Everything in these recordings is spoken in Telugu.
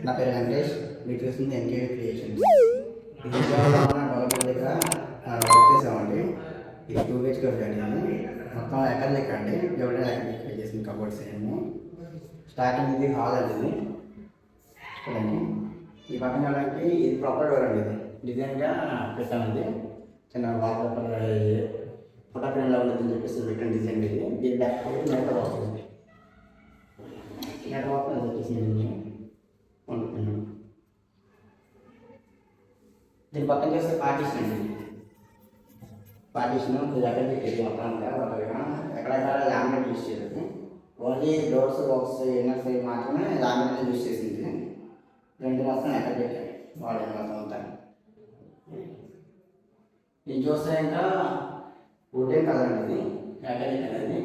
నా పేరు వెంకటేష్. మీరు చూస్తుంది ఎన్కేవి క్రియేషన్స్. ఇది డెవలప్మెంట్ దగ్గర వర్క్ చేసామండి. ఇది 2 BHK జరిగింది. మొత్తం ఎక్కడ లెక్కండి ఎవరైనా ఎక్కడ చేసిన కబోర్డ్స్ ఏమో. స్టార్టింగ్ ఇది హాల్ అండి. ఇది చూడండి. ఈ పక్కన వెళ్ళడానికి ఇది ప్రాపర్ డోర్ అండి. ఇది డిజైన్గా పెట్టామండి. చిన్న wall paper photo frame level అని చెప్పేసి పెట్టిన డిజైన్ ఇది. దీని బ్యాక్ నెట్ వస్తుంది. నెట్ వస్తుంది వచ్చేసింది. దీని పక్కన చేస్తే పార్టీషన్ అండి. పార్టీషన్ ఎక్కడ పెట్టేది మొత్తం అంతా ఎక్కడెక్కడ లామినేట్ యూజ్ చేయలేదు. Only doors box inner side మాత్రమే లామినేట్ యూజ్ చేసింది. రెండు మొత్తం ఎక్కడ పెట్టాయి వాడే మొత్తం అంతా. ఇది చూస్తే ఇంకా వుడెన్ కలర్ అనేది ఎక్కడ అనేది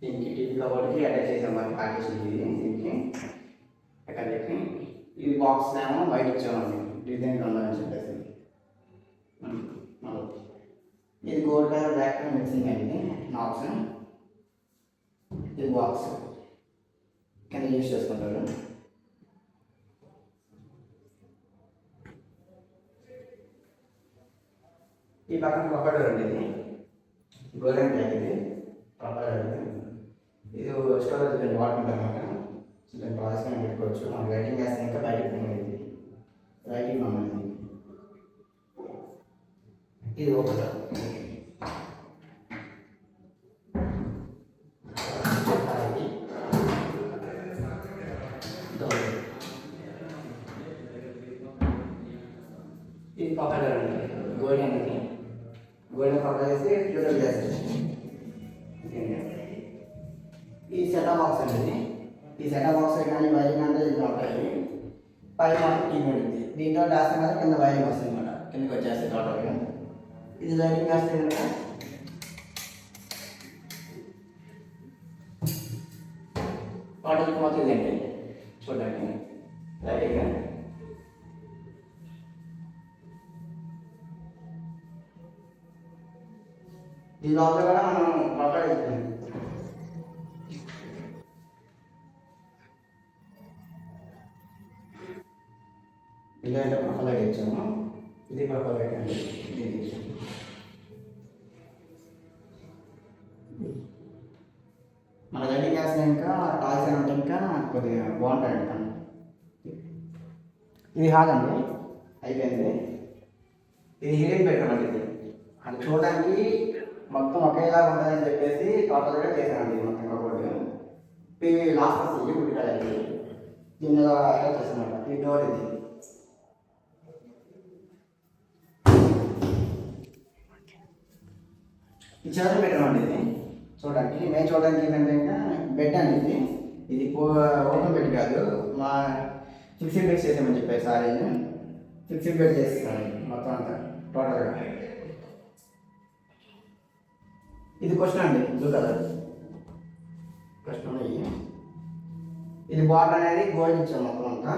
దీనికి టీవీ కవర్కి అటాచ్ చేసాం. మరి పార్టీషన్ ఇది దీనికి ఎక్కడ పెట్టి ఇది బాక్స్ ఏమో బయట ఇచ్చామండి డిజైన్ ఉండాలని చెప్పేసి. ఇది gold colour black colour mixing అయింది నాక్స్. ఇది బాక్స్ కింద యూజ్ చేసుకుంటారు. ఈ పక్కన ప్రొపైడర్ అండి. ఇది గోల్డెన్ బ్లాక్. ఇది ప్రొపైడర్. ఇది స్టోరేజ్ వాడుకుంటాం అన్నమాట. దాన్ని ప్రాసెస్ పెట్టుకోవచ్చు. మనం లైటింగ్ వేస్తే ఇంకా బయటకు పోయింది. లైటింగ్ మమ్మల్ని ఇది ఒకటి. ఇది పక్కన గోల్డెన్. గోల్డెన్ పక్కన వేసి ఫ్యూచర్ గ్లాస్. ఈ సెటప్ బాక్స్ అండి. ఈ సెటప్ బాక్స్ కానీ వైరింగ్ అంటే ఇది ఉంటాయి. పై మాత్రం టీవీ ఉంటుంది. దీంట్లో డాస్ కదా కింద వైరింగ్ వస్తుంది అనమాట. కిందకి వచ్చేస్తాయి టోటల్గా. ఇది లైటింగ్ వేస్తే కనుక టోటల్కి మొత్తం ఇదండి చూడండి లైటింగ్. ఈ లోపల కూడా మనం లోపల వేసుకుంటాం. ఇలా అయితే పక్కన ఇచ్చాము. ఇది పక్కన పెట్టండి. మన లైటింగ్ వేస్తే ఇంకా టాయ్స్ అని ఉంటే ఇంకా కొద్దిగా బాగుంటాయి. ఇది హాల్ అండి అయిపోయింది. ఇది హీలింగ్ బెడ్రూమ్ అండి. ఇది అది చూడడానికి మొత్తం ఒకేలా ఉంటుందని చెప్పేసి టోటల్గా చేశానండి. మొత్తం కాబట్టి ఇవి లాస్ట్ వస్తుంది గుడి కలర్కి. దీని మీద చేసానమాట. ఈ డోర్ ఇది ఈ చివరి బెడ్రూమ్ అండి. ఇది చూడడానికి మేము చూడడానికి ఏంటంటే ఇంకా బెడ్ అండి. ఇది ఓపెన్ బెడ్ కాదు. మా ఫిక్స్డ్ బెడ్ చేసామని చెప్పారు సార్. ఫిక్స్డ్ బెడ్ చేస్తాను మొత్తం అంతా టోటల్గా. ఇది క్వశ్చన్ అండి. Blue colour question. ఇది బాటిల్ అనేది గోల్డ్ ఇచ్చాము మొత్తం అంతా.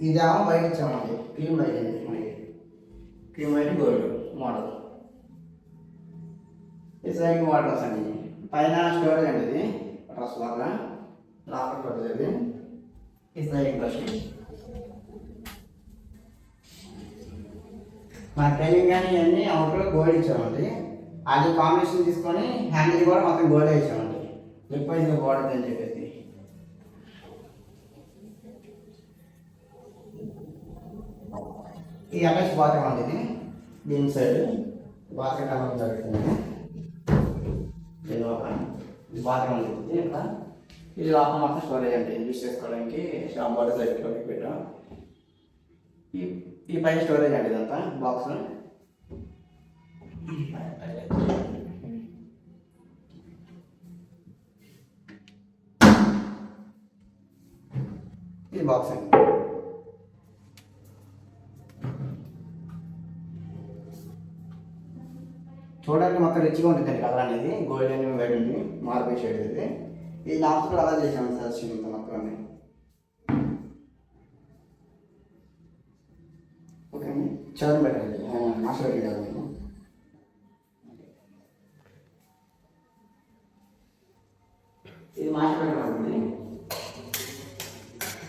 ఇదేమో వైట్ ఇచ్చామండి. క్రీమ్ వైట్ అండి. మనకి క్రీమ్ వైట్ గోల్డ్ మోడల్. ఇది సైడ్ వాటర్స్ అండి. పైన స్టోరేజ్ అండి. ఇది డ్రెస్ వల్ల లోపల పడుతుంది. ఇది సైడ్ బ్రష్. మన ట్రైనింగ్ కానీ ఇవన్నీ అవుట్లో గోల్డ్ ఇచ్చామండి. అది కాంబినేషన్ తీసుకొని హ్యాండిల్ కూడా మొత్తం గోల్డ్ ఇచ్చామండి. లిక్విడ్ బాగుంటుంది అని చెప్పేసి. ఈ అటాచ్ బాత్రూమ్ అండి. ఇది దీని సైడ్ బాత్రూమ్ అవ్వడం జరుగుతుంది. ఇది బాత్రూమ్ ఉంటుంది. ఇక్కడ ఇది లోపల మొత్తం స్టోరేజ్ అంటే యూజ్ చేసుకోవడానికి షాంపూ బాటిల్ సైడ్లోకి పెట్టాం. ఈ పైన స్టోరేజ్ అండి. ఇదంతా బాక్స్. ఇది బాక్స్ అండి. చూడడానికి మొత్తం రిచ్గా ఉంటుంది కలర్ అనేది. గోల్డెన్ వైట్ ఉంది. మార్బల్ షేడ్ ఇది. ఈ లాస్ట్ కూడా అలా చేసాము సార్. మొత్తం అండి. ఓకే అండి. చదువు పెట్టండి. మాస్టర్ పెట్టి చదువు. ఇది మాస్టర్ పెట్టండి.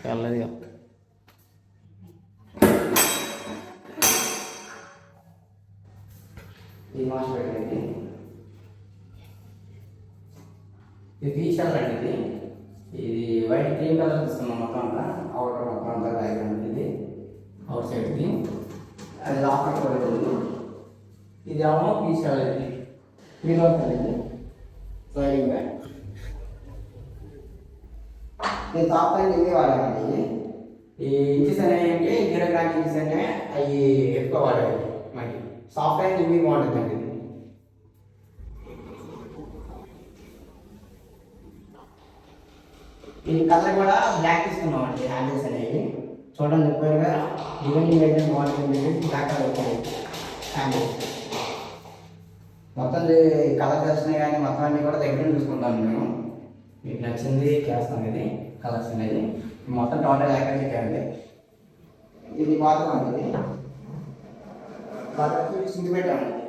తెల్లదిగా ఇది మాస్టర్ పెట్టింది. ఇది ఫీచర్ అండి. ఇది వైట్ క్రీమ్ కలర్ తీసుకున్నాం మొత్తం అంతా. అవుటర్ మొత్తం అంతా డయాగ్రామ్ ఇది అవుట్ సైడ్కి. అది లాఫ్టర్ కూడా ఇది ఏమో పీస్ కలర్. ఇది 3,000 ఇది స్లైడింగ్ బ్యాగ్. నేను టాప్ లైన్ ఇవే వాడానండి. ఈ ఇంచెస్ అనేవి 0 గ్రామ్ ఇంచెస్ అంటే అవి ఎక్కువ వాడాలి. మరి సాఫ్ట్ లైన్ ఇవి బాగుంటుందండి. ఈ కలర్ కూడా బ్లాక్ తీసుకున్నాం అండి. హ్యాండిల్స్ అనేవి చూడండి చెప్పారుగా ఈవెనింగ్ అయితే బాగుంటుంది. బ్లాక్ కలర్ వచ్చాయి హ్యాండిల్స్. మొత్తం కలర్ వచ్చినాయి కానీ మొత్తం అన్నీ కూడా దగ్గర చూసుకుంటాను మేము. మీకు నచ్చింది చేస్తాం. ఇది కలర్స్ అనేది మొత్తం టోటల్ యాక్టివిటీ అండి. ఇది బాత్రూమ్ అండి. బాత్రూమ్కి సింక్ పెట్టామండి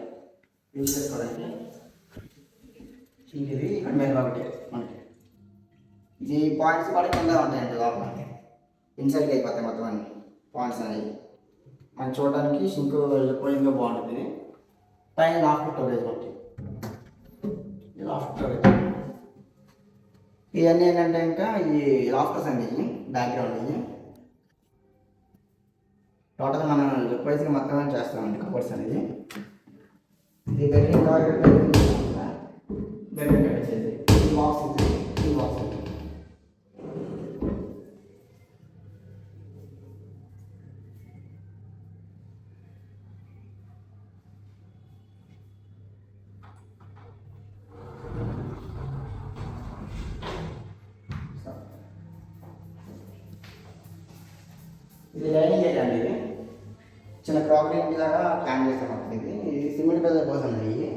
యూజ్ చేసుకోవడానికి. సింక్ ఇది ఇక్కడ మీద ఒకటి మనకి. ఇది పాయింట్స్ కూడా కింద ఉంటాయండి. లోపల ఇన్సైడ్కి అయిపోతాయి మొత్తం అన్ని పాయింట్స్ అనేవి. మనం చూడడానికి సింక్ పోయింగ్గా బాగుంటుంది. పైన లాఫ్ట్ స్టోరేజ్ ఒకటి. లాఫ్ట్ స్టోరేజ్ ఇవన్నీ ఏంటంటే ఇంకా ఈ లాఫ్టర్స్ అండి. ఇవి బ్యాక్గ్రౌండ్ ఇవి టోటల్ మనం రిప్రైజ్గా మొత్తం చేస్తామండి. కవర్స్ అనేది ఇది బెడ్రూమ్ బెడ్రూమ్ వచ్చేది. ఈ బాక్స్ ఈ బాక్స్ ఇది లైనింగ్ ఏరియా అండి. ఇది చిన్న క్రాకరీ లాగా ప్లాన్ చేస్తాం మొత్తం. ఇది సిమెంట్ కలర్ కోసం అయ్యి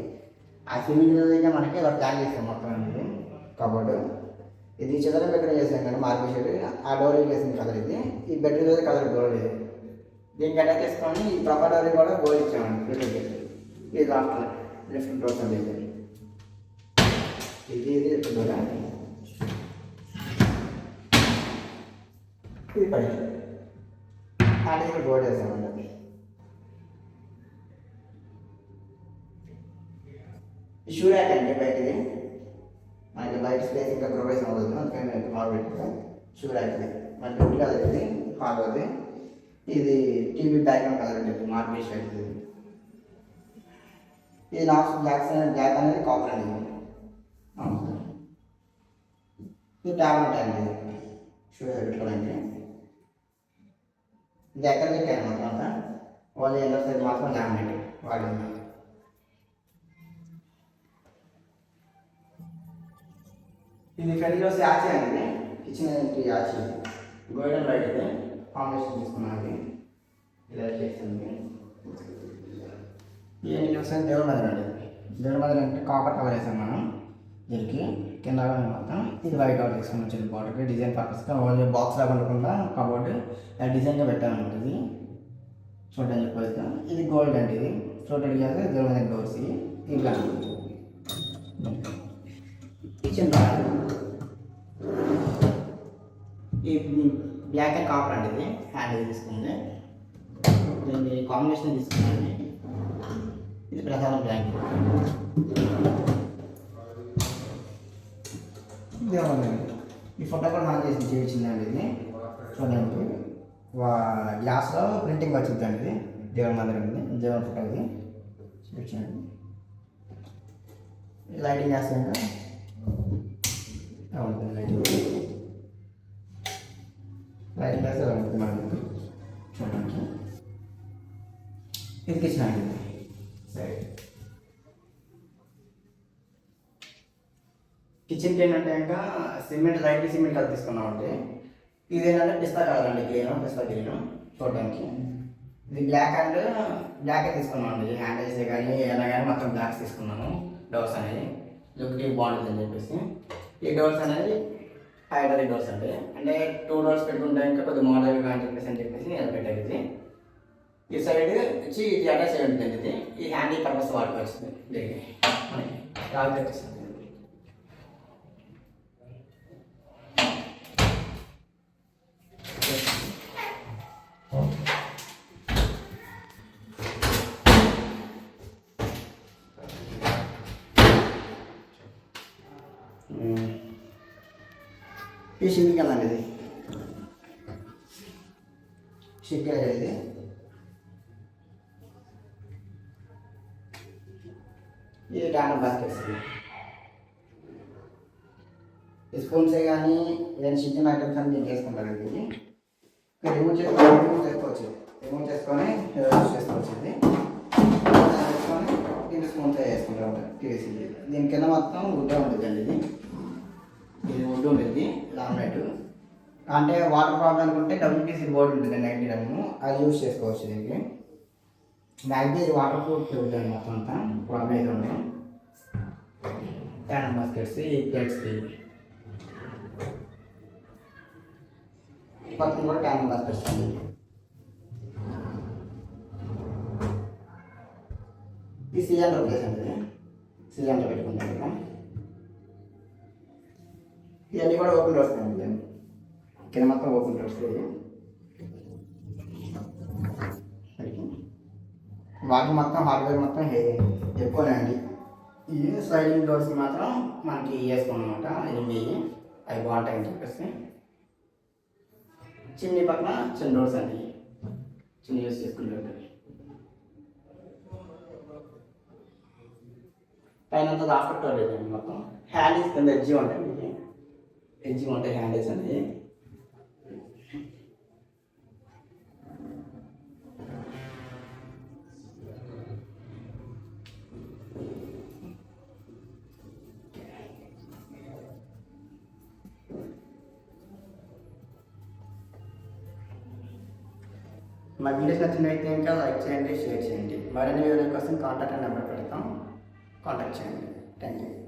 ఆ సిమెంట్ కలర్ మనకి ఇలా ప్లాన్ చేస్తాం మొత్తం అనేది. కబోర్డ్ ఇది చిల్లర బెడ్రూమ్ చేసాం కానీ మార్బుల్ షేడ్. ఆ డోర్ వేసింది కలర్ ఇది. ఈ బెడ్రూమ్ కలర్ డోర్ ఇది. దీనికి అటాచ్ చేసుకొని ఈ ప్రొపర్ డోర్ కూడా గోల్ ఇచ్చామండి. ఇది లాస్ట్ లెఫ్ట్ డోర్స్ అండి. ఇది ఇది లెఫ్ట్ డోర్. ఇది పైన హ్యాండిల్ డోర్ చేసామండి. ఈ షూ ర్యాక్ అండి బయటది. మనకి బయట స్పేస్ ఇంకా ప్రొవైడ్ అవ్వదు. అందుకని హాల్ పెట్టాం. షూ ర్యాక్ ఇది మనకి వుడ్ కలర్ ఇది. హాల్ అది. ఇది టీవీ బ్యాక్గ్రౌండ్ కలర్ ఉంటుంది. మార్బుల్ షేడ్ ఇది. ఇది లాస్ట్ బ్లాక్ అనేది కాపర్ అండి. ఇది ట్యాబ్లెట్ అండి. షూ పెట్టుకోవడానికి ఇది ఎక్కడ పెట్టాను మొత్తం అంతా. వాళ్ళు ఎల్లో సైజ్ మాత్రం లామినేట్ వాడింది. ఇది ఫ్రంట్లో యాచీ అండి. కిచెన్ యాచీ గోల్డెన్ లైట్ అయితే కాంబినేషన్ తీసుకున్నాను. ఇలా చేస్తుంది. ఇవన్నీ చూస్తే దేవుడు మదర్ అండి. దేవుడు మదర్ అంటే కాపర్ కలర్ వేసాం మనం. దీనికి కింద మొత్తం ఇది వైట్ అవుట్ తీసుకుని వచ్చింది. బార్డర్కి డిజైన్ పర్పస్గా ఓన్లీ బాక్స్ లాగా ఉండకుండా కబోర్డ్ డిజైన్గా పెట్టామన్నమాట. ఇది చూడడానికి చెప్పేసి ఇది గోల్డ్ అండి. ఇది చూడడానికి చేస్తే దేవుడు మదర్ డోర్స్ ఇవి కిచెన్ ఈ బ్లాక్ అండ్ కాపర్ అండి. ఇది హ్యాండిల్ తీసుకుంది. దీన్ని కాంబినేషన్ తీసుకున్నాండి. ఇది ప్రధాన బ్లాక్. ఈ ఫోటో కూడా మనం చేసి చూపించిందండి. ఇది చూడండి గ్లాస్లో ప్రింటింగ్ వచ్చిందండి. ఇది దేవుడి మందిరం ఉంది. దేవుడి ఫోటో ఇది చూపించండి. లైటింగ్ చేస్తాక ఉంటుంది. లైటింగ్ చేస్తే ఉంటుంది మనకి చూడడానికి. ఇది కిచెన్ అండి. సరే కిచెన్కి ఏంటంటే ఇంకా సిమెంట్ లైట్ సిమెంట్ కలర్ తీసుకున్నామండి. ఇది ఏంటంటే పిస్తా కలర్ అండి. పిస్తా గ్రీన్ చూడడానికి. ఇది బ్లాక్ అండ్ బ్లాకే తీసుకున్నామండి. హ్యాండిల్స్ కానీ ఎలా కానీ మొత్తం బ్లాక్స్ తీసుకున్నాను. డోర్స్ అనేది లుక్కి బాగుంటుంది అని చెప్పేసి ఈ డోర్స్ అనేది హైడ్రాలిక్ డోర్స్ అండి. అంటే 2 డోర్స్ పెట్టుకుంటే ఇంకా కొద్దిగా మోడల్ కానీ చెప్పేసి నేను పెట్టాను. ఇది ఈ సైడ్ వచ్చి ఇది అటాచ్ అయి ఉంటుంది. ఇది ఈ హ్యాండిల్ పర్పస్ వాడుకోవచ్చు. దీనికి మనకి రాజు వచ్చేస్తుంది. ఈ షింక్ కదండి ఇది షింక్ ఇది ఇది డాండర్ బాస్కెట్స్ ఈ స్పూన్సే కానీ ఏదైనా చిన్న ఐటమ్స్ అని నేను చేసుకుంటానండి ఇది రిమూవ్ చేసుకోవచ్చు రిమూవ్ చేసుకొని యూజ్ చేసుకోవచ్చు ఇది చేసుకొని దీన్ని స్పూన్సే చేసుకుంటాం తీసి దీని కింద మొత్తం వుడ్డే ఉంటుందండి ఇది వుడ్ ఉంటుంది లామినేట్ అంటే వాటర్ ప్రాబ్లం అనుకుంటే డబ్ల్యూపీసీ బోర్డు ఉంటుంది 90 రమ్ము అది యూజ్ చేసుకోవచ్చు దీనికి మ్యాక్బీ ఇది వాటర్ ప్రూఫ్ ఉంటుంది మొత్తం అంతా ప్రాబ్లం అయితే ఉంది డాండర్ బాస్కెట్స్ ఈ ప్లేట్స్కి పక్కన కూడా డాండర్ బాస్కెట్స్ అండి ఈ సిలిండర్ ప్లేస్ అండి సిలిండర్ పెట్టుకుంటాం కదా ఇవన్నీ కూడా ఓపెన్ డోర్స్ అండి కింద మొత్తం ఓపెన్ డోర్స్ వాటి మొత్తం హార్డ్వేర్ మొత్తం ఎక్కువనే అండి ఈ స్లైడింగ్ డోర్స్ మాత్రం మనకి వేసుకున్నాం అనమాట ఇది అవి బాగుంటాయని చెప్పేసి చిన్ని పక్కన చిన్న డోర్స్ అండి చిన్న యూస్ చేసుకుంటారు పైన అంతా ఆఫ్టర్ స్టోరేజ్ అండి మొత్తం హ్యాండిల్స్ కింద ఎడ్జి ఉంటాయి హ్యాండిల్స్ అనేది మా వీడియోస్ నచ్చినట్లయితే ఇంకా లైక్ చేయండి షేర్ చేయండి మరిన్ని వీడియో కోసం కాంటాక్ట్ నెంబర్ పెడతాం కాంటాక్ట్ చేయండి థ్యాంక్ యూ